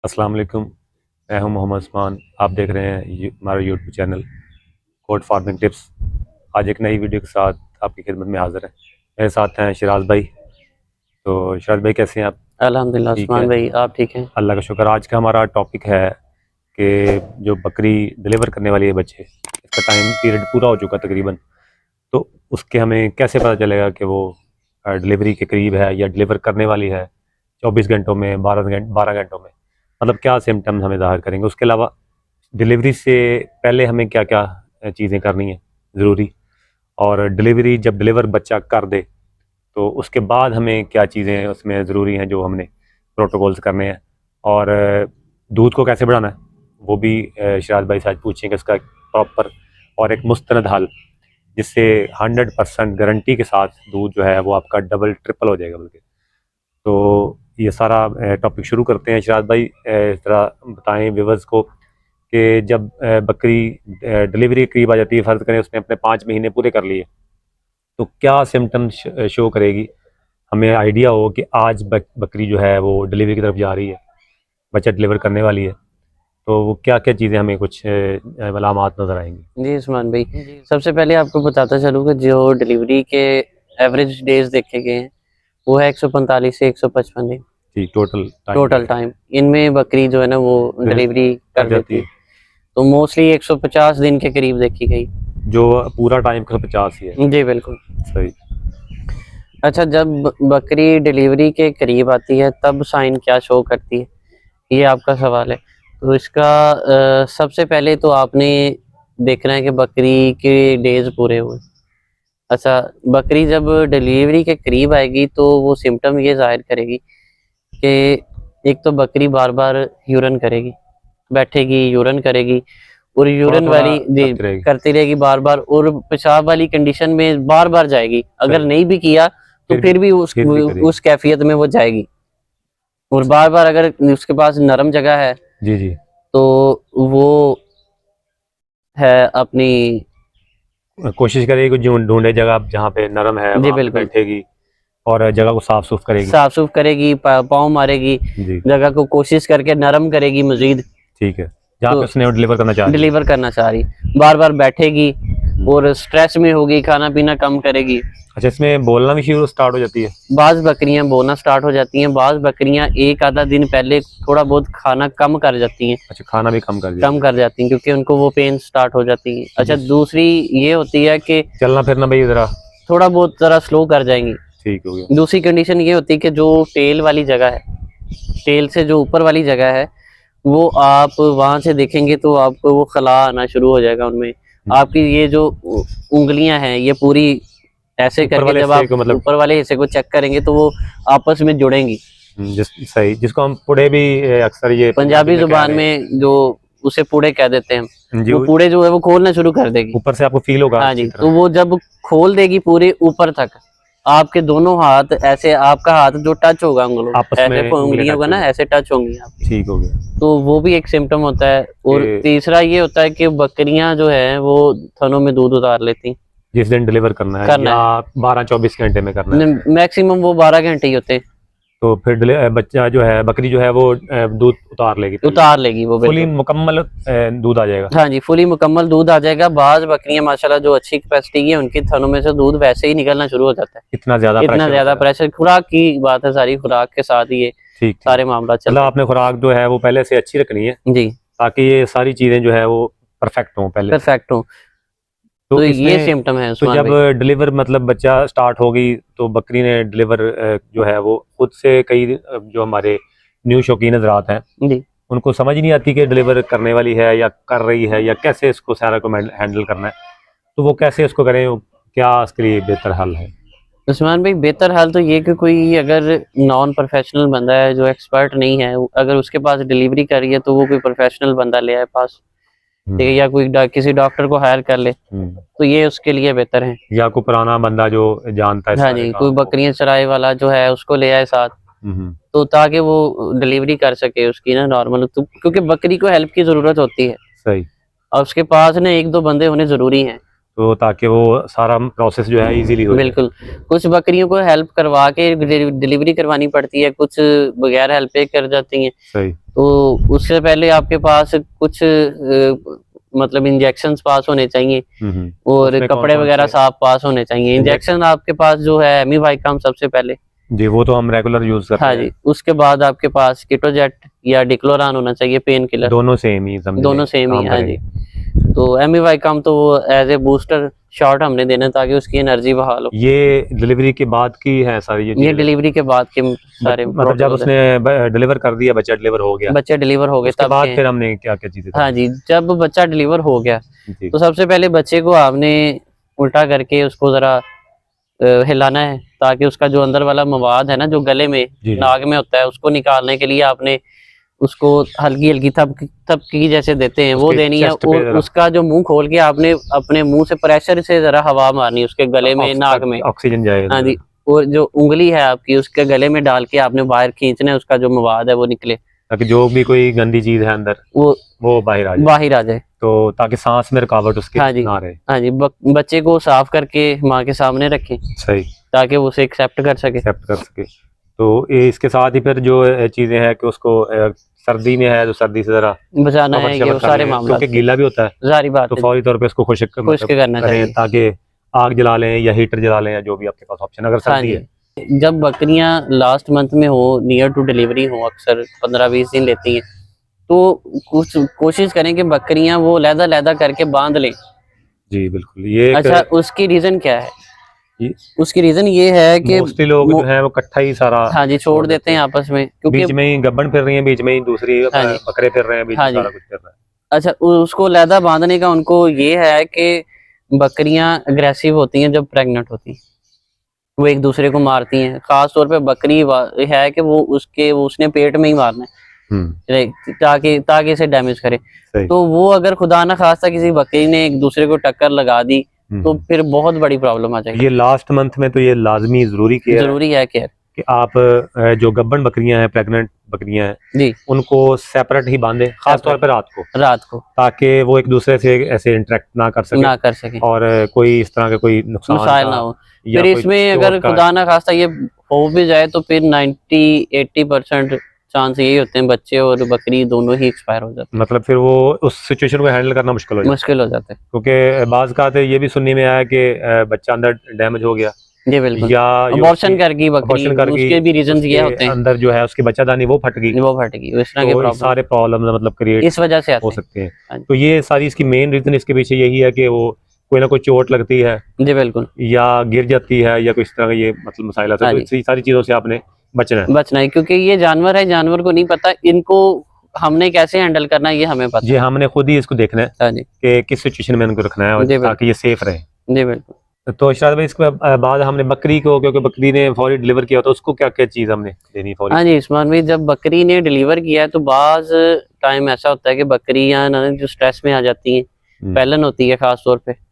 अस्सलाम वालेकुम। मैं हूं मोहम्मद उस्मान। आप देख रहे हैं हमारा YouTube channel goat farming tips. आज एक नई वीडियो के साथ आपकी खिदमत में हाज़िर है। मेरे साथ हैं शराज भाई। तो शराज भाई कैसे हैं आप? अल्हम्दुलिल्लाह ठीक उस्मान है, भाई, आप ठीक हैं? अल्लाह का शुक्र। आज का हमारा टॉपिक है कि जो बकरी डिलीवर करने वाली है बच्चे, इसका टाइम पीरियड पूरा हो चुका तकरीबन, तो उसके हमें कैसे पता चलेगा कि वो डिलीवरी के करीब है या डिलीवर करने वाली है 24 घंटों में, 12 घंटों में, मतलब क्या सिम्टम्स हमें ज़ाहिर करेंगे। उसके अलावा डिलीवरी से पहले हमें क्या क्या चीज़ें करनी है ज़रूरी, और डिलीवरी जब डिलीवर बच्चा कर दे तो उसके बाद हमें क्या चीज़ें उसमें ज़रूरी हैं जो हमने प्रोटोकॉल्स करने हैं, और दूध को कैसे बढ़ाना है वो भी शराज भाई से आज पूछेंगे। इसका एक प्रॉपर और एक मुस्तनद हल, जिससे 100% गारंटी के साथ दूध जो है वो आपका डबल ट्रिपल हो जाएगा बल्कि। तो ये सारा टॉपिक शुरू करते हैं। शराज भाई ज़रा बताएं व्यूअर्स को कि जब बकरी डिलीवरी के करीब आ जाती है, फ़र्ज़ करें उसने अपने 5 महीने पूरे कर लिए, तो क्या सिम्टम्स शो करेगी, हमें आइडिया हो कि आज बकरी जो है वो डिलीवरी की तरफ जा रही है, बच्चा डिलीवर करने वाली है, तो वो क्या क्या चीज़ें हमें कुछ अलामात नज़र आएंगी? जी उस्मान भाई, सबसे पहले आपको बताता चलूँ कि जो डिलीवरी के एवरेज डेज देखे गए हैं वो है 145 से 155 दिन जी, टोटल टोटल टाइम। इनमें बकरी जो है ना वो डिलीवरी कर कर जाती देती है, है। तो मोस्टली 150 दिन के करीब देखी गई। जो पूरा टाइम 150 ही है। जी बिल्कुल। सही। अच्छा, जब बकरी डिलीवरी के करीब आती है तब साइन क्या शो करती है, ये आपका सवाल है। तो इसका सबसे पहले तो आपने देखना है कि बकरी के डेज पूरे हुए। अच्छा, बकरी जब डिलीवरी के करीब आएगी तो वो सिम्टम ये ज़ाहिर करेगी कि एक तो बकरी बार-बार यूरिन करेगी, बैठेगी, यूरिन करेगी और थोड़ा यूरिन थोड़ा वाली जी, करती रहेगी। करती रहेगी बार-बार, और पेशाब वाली कंडीशन में बार-बार जाएगी। अगर सही। नहीं भी किया तो फिर भी फिर भी करेगी। उस कैफियत में वो जाएगी। और बार-बार अगर उसके पास नरम जगह है जी जी। तो वो है अपनी। कोशिश करेगी कि जो ढूंढे जगह जहाँ पे नरम है जी वहाँ पे बिल्कुल। बैठेगी और जगह को साफ सुफ करेगी। साफ सुफ करेगी, पाँव मारेगी, जी। जगह को कोशिश करके नरम करेगी मजीद। ठीक है, जहाँ पे तो उसने डिलीवर करना चाह रही है। डिलीवर करना चाह रही, बार बार बैठेगी और स्ट्रेस में होगी, खाना पीना कम करेगी। अच्छा, इसमें बोलना भी शुरू स्टार्ट हो जाती है? बाज बकरियां बोलना स्टार्ट हो जाती हैं, बाज बकरियां एक आधा दिन पहले थोड़ा बहुत खाना कम कर जाती हैं। अच्छा, खाना भी कम कर जाती हैं क्योंकि उनको वो पेन स्टार्ट हो जाती है। अच्छा, जिस दूसरी ये होती है कि चलना फिरना भाई ज़रा थोड़ा बहुत जरा स्लो कर जाएंगी। ठीक हो गया। दूसरी कंडीशन ये होती है कि जो टेल वाली जगह है, टेल से जो ऊपर वाली जगह है, वो आप वहां से देखेंगे तो आपको वो खला आना शुरू हो जाएगा उनमें। आपकी ये जो उंगलियां हैं ये पूरी ऐसे ऊपर करके वाले जब हिस्से आप को मतलब ऊपर वाले हिस्से को चेक करेंगे तो वो आपस में जुड़ेंगी। सही, जिसको हम पुड़े भी अक्सर ये पंजाबी पंजाबी में कह जुबान रहे में जो उसे पूड़े कह देते हैं, हैं जी। वो पूड़े जो है वो खोलना शुरू कर देगी। ऊपर से आपको फील होगा हाँ अच्छी जी, तो तरह। वो जब खोल देगी पूरे ऊपर तक, आपके दोनों हाथ ऐसे, आपका हाथ जो टच होगा उंगलों आपस ऐसे में उंगलियां उंगलियों टच का हो ना जाए। ऐसे टच होंगी आपकी। ठीक हो गया। तो वो भी एक सिम्टम होता है। और कि तीसरा ये होता है कि बकरियां जो है वो थनों में दूध उतार लेती जिस दिन डिलीवर करना है करना या है। 12-24 घंटे में करना है, मैक्सिमम वो 12 घंटे ही होते हैं। तो फिर बच्चा जो है बकरी जो है वो दूध उतार लेगी पहले, उतार लेगी वो फुली बिल्कुल। मुकम्मल दूध आ जाएगा। हाँ जी, फुली मुकम्मल दूध आ जाएगा। बाज बकरियां माशाल्लाह जो अच्छी कैपेसिटी की है, उनकी थनों में से दूध वैसे ही निकलना शुरू हो जाता है। इतना ज़्यादा इतना प्रेशर ज्यादा होता है। प्रेशर, खुराक की बात है, सारी खुराक के साथ ही ये ठीक ठीक। सारे मामला मतलब चलते हैं। आपने खुराक जो है वो पहले से अच्छी रखनी है, जी, ताकि ये सारी चीज़ें जो है वो परफेक्ट हों पहले से। परफेक्ट हो। तो तो ये इसमें सिम्टम है तो उस्मान जब भाई। डिलीवर मतलब बच्चा स्टार्ट होगी तो बकरी ने डिलीवर जो है वो खुद से कई जो हमारे न्यू शौकीन हजरात हैं जी उनको समझ नहीं आती कि डिलीवर करने वाली है या कर रही है या कैसे इसको सारा को हैंडल करना है, तो वो कैसे इसको करें, क्या इसके लिए बेहतर हल है? उस्मान भाई, बेहतर हाल तो ये कि कोई अगर नॉन प्रोफेशनल बंदा है जो एक्सपर्ट नहीं है, अगर उसके पास डिलीवरी कर रही है तो वो कोई प्रोफेशनल बंदा ले आए पास, ठीक है, या कोई किसी डॉक्टर को हायर कर ले, तो ये उसके लिए बेहतर है। या कोई पुराना बंदा जो जानता है हाँ सारे जी, कोई काम को। बकरियां चराए वाला जो है उसको ले आए साथ, हम्म। तो ताकि वो डिलीवरी कर सके उसकी ना नॉर्मल, तो क्योंकि बकरी को हेल्प की जरूरत होती है सही। और उसके पास ना एक दो बंदे होने जरूरी हैं। तो ताकि वो सारा प्रोसेस जो है इजीली हो जाए। बिल्कुल। कुछ बकरियों को हेल्प करवा के डिलीवरी करवानी पड़ती है, कुछ बगैर हेल्प के कर जाती हैं। सही। तो उससे पहले आपके पास कुछ मतलब इंजेक्शंस पास होने चाहिए और उसमें कपड़े कौन-कौन वगैरह से साफ पास होने चाहिए। इंजेक्शन आपके पास जो है एमिवाइकम सबसे पहले। जी, वो तो हम रेगुलर यूज करते हाँ हैं। जी, उसके बाद आपके पास कीटोजेट या डिक्लोरान होना चाहिए, पेन किलर। दोनों सेम ही समझ दोनों लें, सेम ही, काम हाँ जी। करेंगे। तो एमिवाइकम तो वो एज ए बूस्टर शॉट हमने देना है ताकि उसकी एनर्जी बहाल हो। ये डिलीवरी के बाद की है सारी ये ये चीजें? डिलीवरी के बाद के सारे मतलब जब प्रोटोकॉल है। उसने डिलीवर कर दिया, बच्चा डिलीवर हो गया, बच्चे डिलीवर हो गए उसके तब बाद के। फिर हमने क्या क्या चीजें हाँ करनी जी, जब बच्चा डिलीवर हो गया जी? तो सबसे पहले बच्चे को आपने उल्टा करके उसको जरा हिलाना है ताकि उसका जो अंदर वाला मवाद है ना, जो गले में जी जी। नाक में होता है, उसको निकालने के लिए आपने उसको हल्की हल्की थपकी जैसे देते हैं वो उसके देनी है। चेस्ट पे और जरा उसका जो मुंह खोल के आपने अपने मुंह से प्रेशर से जरा हवा मारनी है उसके गले में, नाक में। ऑक्सीजन जाए हाँ अंदर, जी। और जो उंगली है आपकी उसके गले में डाल के आपने बाहर खींचना है, उसका जो मवाद है वो निकले, ताकि जो भी कोई गंदी चीज है अंदर वो बाहर आ जाए, बाहर आ जाए। तो ताकि सांस में रुकावट उसके हाँ जी, ना रहे। हाँ जी। बच्चे को साफ करके माँ के सामने रखें सही, ताकि वो उसे एक्सेप्ट कर सके। एक्सेप्ट कर सके। तो इसके साथ ही फिर जो चीजें हैं कि उसको सर्दी में है तो सर्दी से जरा बचाना कवर है, ये शवर वो कर सारे लें, मामला क्योंकि गीला भी होता है, जारी बात तो है, फौरी तौर पे उसको खुश्क खुश्क करना करें चाहिए। ताकि आग जला लें या हीटर जला लें या जो भी आपके पास ऑप्शन, अगर हाँ सर्दी जी। है। जब बकरियां लास्ट मंथ में हो, नियर टू डिलीवरी हो, अक्सर 15-20 दिन लेती हैं, तो कुछ कोशिश करें कि बकरियां वो लैदा करके बांध लें। जी बिल्कुल, ये अच्छा, एक उसकी रीजन क्या है? उसकी रीजन ये है कि मोस्टली लोग जो है वो इकट्ठा ही सारा हाँ जी, छोड़ देते हैं आपस में, क्योंकि बीच में ही गब्बन फिर रही है, बीच में ही दूसरी हाँ जी, बकरे फिर रहे हैं, बीच में हाँ जी। सारा कुछ फिर रहा है। अच्छा, उसको लैदा बांधने का उनको ये है कि बकरियां अग्रेसिव होती हैं जब प्रेग्नेंट होती हैं, वो एक दूसरे को मारती हैं। खास तौर पे बकरी है कि वो उसने पेट में ही मारना है ताकि ताकि इसे डैमेज करे। सही। तो वो अगर खुदा ना खास्ता किसी बकरी ने एक दूसरे को टक्कर लगा दी तो फिर बहुत बड़ी प्रॉब्लम आ जाएगी। ये लास्ट मंथ में तो ये लाजमी जरूरी केयर जरूरी है केयर कि आप जो गब्बन बकरियां हैं, प्रेग्नेंट बकरियां हैं जी, उनको सेपरेट ही बांधे, खास तौर पर रात को, ताकि वो एक दूसरे से ऐसे इंटरेक्ट ना कर सके और कोई इस तरह के कोई नुकसान ना हो। या फिर कोई इसमें अगर खुदा ना खास्ता ये हो भी जाए तो फिर 90-80% चांस यही होते हैं बच्चे और बकरी दोनों ही एक्सपायर हो जाते हैं। मतलब फिर वो उस सिचुएशन को हैंडल करना मुश्किल हो जाता है, क्योंकि बाज़ कहते ये भी सुनने में आया कि बच्चा अंदर डैमेज हो गया जी बिल्कुल, या अबॉर्शन कर गई बकरी, उसके भी रीजन ये होते हैं, अंदर जो है उसकी बच्चादानी वो फट गई, इस तरह के तो प्रॉब्लम सारे प्रॉब्लम मतलब क्रिएट इस वजह से हो आते सकते हैं। हैं। तो ये सारी इसकी मेन रीजन इसके पीछे यही है कि वो कोई ना कोई चोट लगती है जी बिल्कुल, या गिर जाती है या कुछ तरह का ये मतलब मसाइल आता है, तो इसी सारी चीजों से आपने बचना है, क्योंकि ये जानवर है, जानवर को नहीं पता इनको हमने कैसे हैंडल करना है, ये हमें पता जी, हमने खुद ही इसको देखना है हाँ जी, कि किस सिचुएशन में इनको रखना है ताकि ये सेफ रहे। जी बिल्कुल। तो शायद भाई इसके बाद हमने बकरी को, क्योंकि बकरी ने फौरी डिलीवर किया तो उसको क्या क्या चीज हमने देनी फौरी? हाँ जी उस्मान भाई, जब बकरी ने डिलीवर किया है तो बाज टाइम ऐसा होता है कि बकरियां ना जो स्ट्रेस में आ जाती हैं, पैलन होती है खास तौर पे,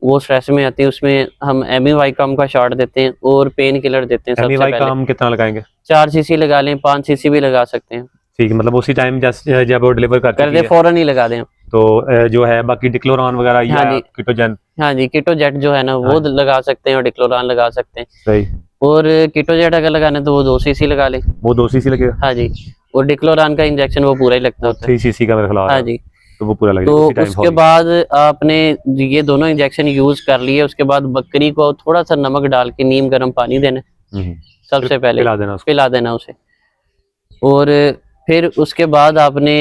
वो स्ट्रेस में आती है, उसमें हम एमिवाइकम का शॉट देते हैं और पेन किलर देते हैं। सबसे एमिवाइकम कितना लगाएंगे? 4 सीसी लगा लें, 5 सीसी भी लगा सकते हैं। ठीक है, मतलब उसी टाइम जब वो डिलीवर कर दे फौरन ही लगा दें। तो जो है बाकी डिक्लोरान वगैरह या कीटोजेन, हाँ जी, कीटोजेट जो है ना वो लगा सकते हैं और डिक्लोरान लगा सकते हैं। सही। और कीटोजेट अगर लगाना है तो वो 2 सीसी लगा ले, वो 2 सीसी लगेगा। हाँ जी, और डिक्लोरान का इंजेक्शन वो पूरा ही लगता है, 3 सीसी का मेरे ख्याल। हाँ जी, तो वो पूरा लगेगा। तो उसके बाद आपने ये दोनों इंजेक्शन यूज कर लिए, उसके बाद बकरी को थोड़ा सा नमक डाल के नीम गर्म पानी देना, सबसे पहले पिला देना उसे। और फिर उसके बाद आपने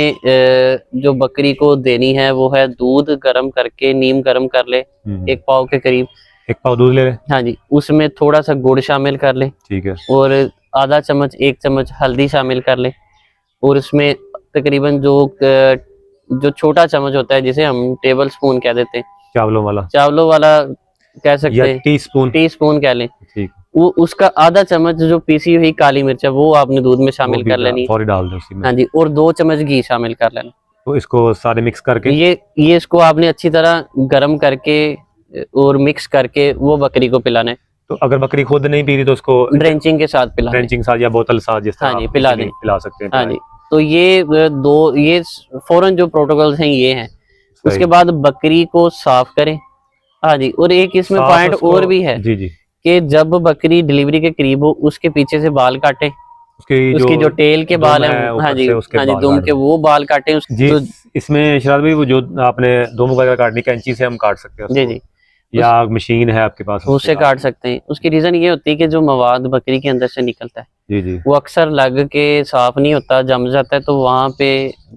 जो बकरी को देनी है वो है दूध गर्म करके, नीम गर्म कर ले 1 पाव के करीब, 1 पाव दूध ले ले, हाँ जी, उसमें थोड़ा सा गुड़ शामिल कर ले, ठीक है, और आधा चम्मच 1 चम्मच हल्दी शामिल कर ले, और उसमें तकरीबन जो छोटा चम्मच होता है जिसे हम टेबल स्पून कह देते हैं, चावलों वाला कह सकते हैं, टी स्पून कह लें, ठीक, वो उसका आधा चम्मच जो पीसी हुई काली मिर्च है वो आपने दूध में शामिल कर लेनी, फौरी डाल दो उसमें, हाँ जी, और 2 चम्मच घी शामिल कर लेना। तो इसको सारे मिक्स करके ये इसको आपने अच्छी तरह गर्म करके और मिक्स करके वो बकरी को पिलाना है। तो अगर बकरी खुद नहीं पी रही तो उसको ड्रेंचिंग के साथ पिलाना, ड्रेंचिंग साथ या बोतल साथ जिस तरह, हाँ जी, पिला सकते हैं, हाँ जी। तो ये फौरन जो प्रोटोकॉल्स हैं ये हैं। उसके बाद बकरी को साफ करें, हाँ जी, और एक इसमें साफ पॉइंट उसको, और भी है जी जी, कि जब बकरी डिलीवरी के करीब हो उसके पीछे से बाल काटे, उसकी उसकी जो टेल के दुम बाल हैं है हाँ ऊपर जी, से उसके हाँ जी, बाल दुम काट के दो वो बाल काटे उस जी। तो इसमें शराब भी वो जो आपने दुम वगैरह काटनी कैंची से हम काट सकते हैं जी उसको, जी, या उस मशीन है आपके पास उससे उससे काट काट सकते सकते हैं। उसकी रीजन ये होती है कि जो मवाद बकरी के अंदर से निकलता है हैं। जी जी, वो अक्सर लग के साफ नहीं होता, जम जाता है, तो वहां पे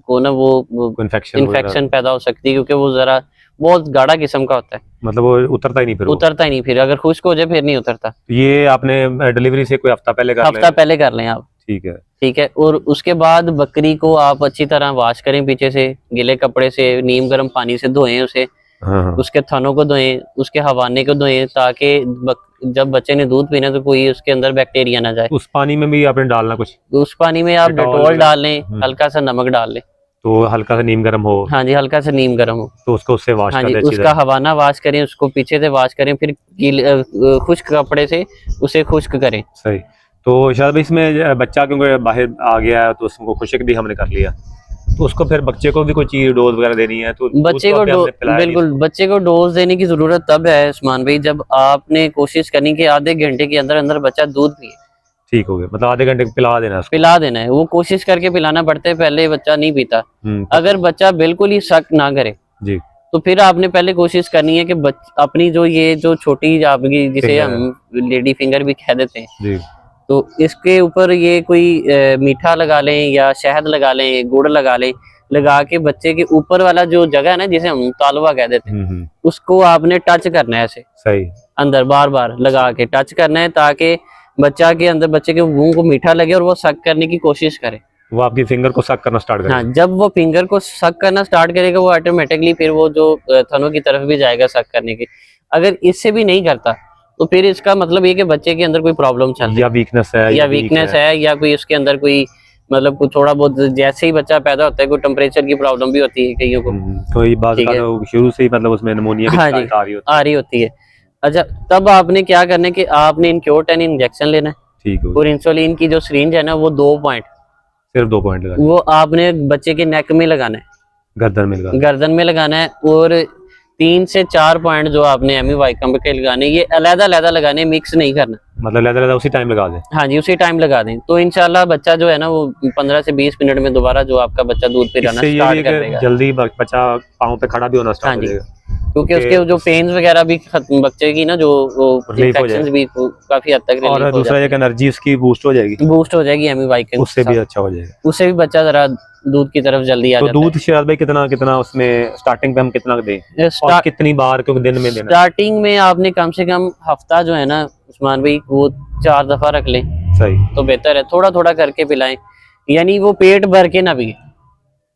को ना वो कोई इन्फेक्शन वगैरह, इन्फेक्शन पैदा हो सकती है, क्योंकि वो जरा बहुत गाढ़ा किस्म का होता है, मतलब वो उतरता ही नहीं फिर वो। उतरता ही नहीं, फिर अगर खुश्क हो जाए फिर नहीं उतरता। तो ये आपने डिलीवरी से कोई हफ्ता पहले कर लें? हफ्ता पहले कर लें आप, ठीक है। ठीक है। और उसके बाद बकरी को आप अच्छी तरह वॉश करें, पीछे से गीले कपड़े से नीम गर्म पानी से धोएं उसे, हाँ हाँ, उसके थनों को धोएं, उसके हवाने को धोएं, ताकि जब बच्चे ने दूध पीना तो कोई उसके अंदर बैक्टीरिया ना जाए। उस पानी में भी आपने डालना कुछ उस पानी में आप डेटॉल डेटॉल वगैरह? डाल लें, हल्का सा नमक डाल लें, तो हल्का सा नीम गर्म हो हाँ जी, हल्का सा नीम गर्म हो, तो उसको उससे वॉश हाँ कर जी, दे अच्छी उसका तरह। हवाना वॉश करें, उसको पीछे से वॉश करें, फिर खुश्क कपड़े से उसे खुश्क करें। सही। तो शायद इसमें बच्चा क्योंकि बाहर आ गया है तो उसको खुशक भी हमने कर लिया, तो उसको फिर बच्चे को भी कोई चीज डोज वगैरह देनी है, तो दूध बच्चे तो को अभी हमने पिलाया नहीं बिल्कुल इसको। बच्चे को डोज देने की जरूरत तब है उस्मान भाई, जब आपने कोशिश करनी कि आधे घंटे के अंदर अंदर बच्चा दूध पिए। ठीक हो गया, मतलब आधे घंटे पिला देना है उसको। पिला देना है, वो कोशिश करके पिलाना पड़ता है, पहले बच्चा नहीं पीता। तो- अगर बच्चा बिल्कुल ही शक ना करे जी, तो फिर आपने पहले कोशिश करनी है कि अपनी जो ये जो छोटी आपकी जिसे फिंगर है, हम लेडी फिंगर भी कह देते हैं, जी तो इसके ऊपर ये कोई मीठा लगा लें या शहद लगा लें, गुड़ लगा लें, लगा के बच्चे के ऊपर वाला जो जगह है ना जिसे हम तालवा कह देते हैं, उसको आपने टच करना है ऐसे सही। अंदर बार बार लगा के टच करना है, ताकि बच्चा के अंदर बच्चे के मुंह को मीठा लगे और वो सक करने की कोशिश करे। वो आपकी फिंगर को सक करना स्टार्ट हाँ, करेगा। जब वो फिंगर को सक करना स्टार्ट करेगा वो ऑटोमेटिकली फिर वो जो थनों की तरफ भी जाएगा सक करने की। अगर इससे भी नहीं करता तो फिर इसका मतलब ये कि बच्चे के अंदर कोई प्रॉब्लम चल रही या वीकनेस है, या वीक वीकनेस है, या कोई उसके अंदर कोई मतलब कुछ थोड़ा बहुत, जैसे ही बच्चा पैदा होता है कोई टेम्परेचर की प्रॉब्लम भी होती है कईयों को, तो ये बात ठीक का है, तो शुरू से ही मतलब उसमें निमोनिया की हाँ जी, शिकायत आ रही होती आ है। रही होती है। अच्छा, तब आपने क्या करना है कि आपने इनक्योर 10 इंजेक्शन लेना है, ठीक हो और गया, इंसुलिन की जो सिरिंज है ना वो 2 पॉइंट सिर्फ 2 पॉइंट लगाने, वो आपने बच्चे के नेक में लगाना है, गर्दन में लगाने। गर्दन में लगाना है, और 3 से 4 पॉइंट जो आपने एमी वाइकम के लगाने, ये अलग अलग लगाने, मिक्स नहीं करना। मतलब लहदा लहदा उसी टाइम लगा दें। हाँ जी, उसी टाइम लगा दें, तो इंशाल्लाह बच्चा जो है ना वो 15 से 20 मिनट में दोबारा जो आपका बच्चा दूध पिलाना इससे ये भी स्टार्ट कर है कि देगा। जल्दी बच्चा पाँव पे खड़ा भी होना हाँ स्टार्ट हो जी, जाएगा, क्योंकि उसके जो पेन्स वगैरह भी खत्म, बच्चे की ना जो रिलीफ हो इन्फेक्शन जाएगा, भी काफी हद तक और रिलीफ हो दूसरा जाती एक एनर्जी उसकी बूस्ट हो जाएगी, है, बूस्ट हो जाएगी एमी वाइकम उससे भी अच्छा हो जाएगा। उससे भी बच्चा जरा दूध की तरफ जल्दी आ तो जाता दूध शराब भाई कितना कितना उसमें स्टार्टिंग पे हम कितना दें, है। और कितनी बार क्योंकि दिन में देना? स्टार्टिंग में आपने कम से कम हफ्ता जो है ना उस्मान भाई वो 4 दफा रख लें सही, तो बेहतर है, थोड़ा थोड़ा करके पिलाएं, यानी वो पेट भर के ना पिए।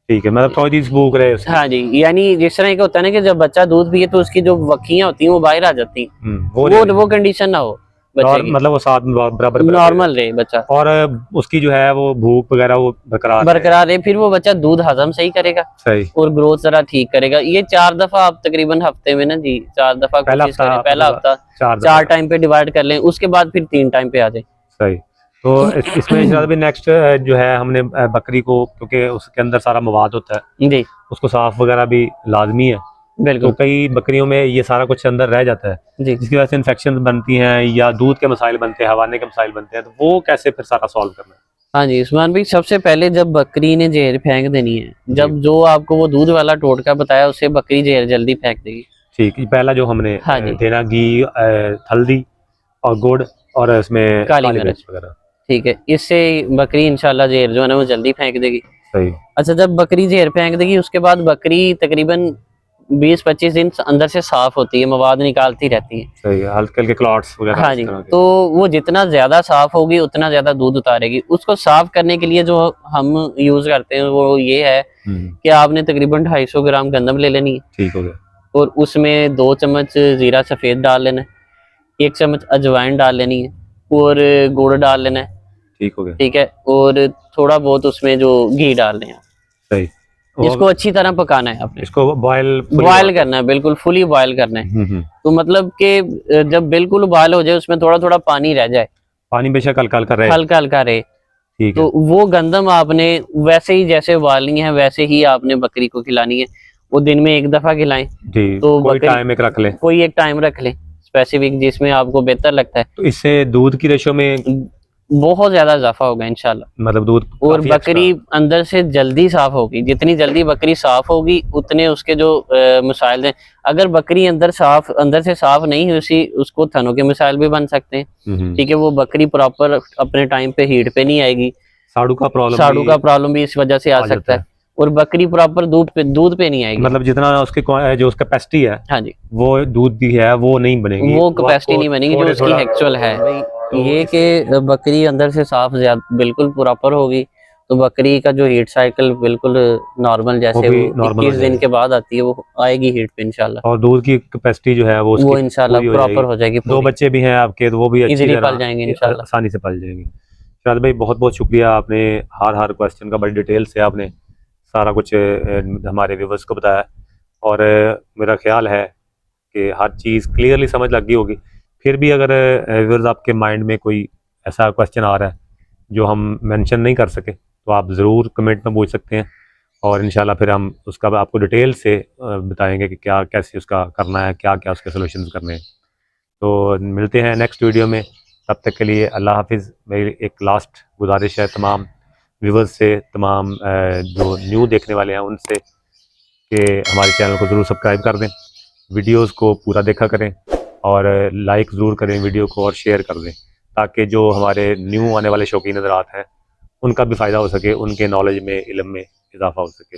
ठीक है, मतलब थोड़ी सी भूख रहे उसकी। हाँ जी, यानी जिस तरह का होता है ना कि जब बच्चा दूध पिए तो उसकी जो वक्कियां होती हैं वो बाहर आ जाती हैं, वो कंडीशन ना हो बच्चे की, मतलब वो साथ में बराबर नॉर्मल रहे बच्चा, और उसकी जो है वो भूख वगैरह वो बरकरार रहे, फिर वो बच्चा दूध हजम सही करेगा सही। और ग्रोथ जरा ठीक करेगा। ये 4 दफा आप तकरीबन हफ्ते में ना जी 4 दफा कोशिश करें, पहला हफ्ता 4 टाइम पे डिवाइड कर लें, उसके बाद फिर 3 टाइम पे आ जाए। सही। तो इसमें शायद भी नेक्स्ट जो है हमने बकरी को, क्योंकि उसके अंदर सारा मवाद होता है, जी उसको साफ वगैरह भी लाजमी है, तो बिल्कुल कई बकरियों में ये सारा कुछ अंदर रह जाता है जी। जिसकी वजह से इन्फेक्शन बनती हैं या दूध के मसाइल बनते हैं, हवाने के मसाइल बनते हैं, तो वो कैसे फिर सारा सॉल्व करना है? हाँ जी उस्मान भाई, सबसे पहले जब बकरी ने जहर फेंक देनी है, जब जो आपको वो दूध वाला टोटका बताया उससे बकरी जहर जल्दी फेंक देगी। ठीक, पहला जो हमने हाँ जी, देना घी, हल्दी और गुड़ और इसमें काली काली मिर्च मिर्च वगैरह। ठीक है, इससे बकरी इंशाल्लाह जहर जो है ना वो जल्दी फेंक देगी। सही। अच्छा, जब बकरी जहर फेंक देगी उसके बाद बकरी तकरीबन 20-25 दिन अंदर से साफ होती है, मवाद निकालती रहती है। सही है, हल्के हल्के क्लॉट्स वगैरह हाँ इस जी, तरह के। तो वो जितना ज्यादा साफ होगी उतना ज्यादा दूध उतारेगी। उसको साफ करने के लिए जो हम यूज करते हैं वो ये है कि आपने तकरीबन 250 ग्राम गंदम ले लेनी है, ठीक हो गया, और उसमें 2 चम्मच जीरा सफेद डाल लेना है, 1 चम्मच अजवाइन डाल लेनी है, और गुड़ डाल लेना है, ठीक हो गया, ठीक है, और थोड़ा बहुत उसमें जो घी डालने हैं। सही। इसको अच्छी तरह पकाना है आपने, इसको बॉयल करना है, बिल्कुल फुली बॉयल करना है। तो मतलब कि जब बिल्कुल बॉयल हो जाए उसमें थोड़ा थोड़ा पानी रह जाए, पानी बेशक हल्का हल्का रहे, हल्का हल्का रहे, ठीक तो है, वो गंदम आपने वैसे ही जैसे उबालनी है वैसे ही आपने बकरी को खिलानी है। वो दिन में एक दफा खिलाएं। जी, तो कोई बकरी टाइम एक रख लें। कोई एक टाइम रख लें स्पेसिफिक, जिसमें आपको बेहतर लगता है। तो इससे दूध की रेशो में बहुत ज्यादा इजाफा होगा इंशाल्लाह। मतलब दूध और काफी बकरी एक्स्ट्रा। अंदर से जल्दी साफ होगी, जितनी जल्दी बकरी साफ होगी उतने उसके जो मसाइल हैं। अगर बकरी अंदर से साफ नहीं हुई, उसको थनों के मसाइल भी बन सकते हैं। ठीक है, वो बकरी प्रॉपर अपने टाइम पे हीट पे नहीं आएगी। साड़ू का प्रॉब्लम भी इस वजह से आ सकता है। और बकरी प्रॉपर दूध पे नहीं आएगी। मतलब जितना उसके जो उसका कैपेसिटी है, हाँ जी, वो दूध भी है वो नहीं बनेगी, वो आपको कैपेसिटी नहीं बनेगी जो उसकी एक्चुअल है। तो ये कि बकरी अंदर से साफ बिल्कुल प्रॉपर होगी, तो बकरी का जो हीट साइकिल बिल्कुल नॉर्मल, जैसे वो नॉर्मल हो 21 दिन जाएगा के बाद आती है, वो आएगी हीट पे इंशाल्लाह। और दूध की कैपेसिटी जो है वो उसकी वो इंशाल्लाह पूरी हो प्रॉपर जाएगी। हो जाएगी, 2 पूरी बच्चे भी हैं आपके तो वो भी अच्छी इजीली पल तरह जाएंगे इंशाल्लाह। आसानी से पल जाएंगे। शायद भाई बहुत बहुत शुक्रिया, आपने हर क्वेश्चन का बड़ी डिटेल से आपने सारा कुछ हमारे व्यूवर्स को बताया। और मेरा ख्याल है कि हर चीज़ क्लियरली समझ लग गई होगी। फिर भी अगर व्यूवर्स आपके माइंड में कोई ऐसा क्वेश्चन आ रहा है जो हम मेंशन नहीं कर सके, तो आप ज़रूर कमेंट में पूछ सकते हैं और इंशाल्लाह फिर हम उसका आपको डिटेल से बताएंगे कि क्या कैसे उसका करना है, क्या क्या उसके सोल्यूशंस करने हैं। तो मिलते हैं नेक्स्ट वीडियो में, तब तक के लिए अल्लाह हाफिज़। मेरी एक लास्ट गुजारिश है तमाम व्यूवर्स से, तमाम जो न्यू देखने वाले हैं उनसे, कि हमारे चैनल को ज़रूर सब्सक्राइब कर दें, वीडियोस को पूरा देखा करें और लाइक ज़रूर करें वीडियो को और शेयर कर दें, ताकि जो हमारे न्यू आने वाले शौकीन हज़रात हैं उनका भी फ़ायदा हो सके, उनके नॉलेज में, इल्म में इजाफ़ा हो सके।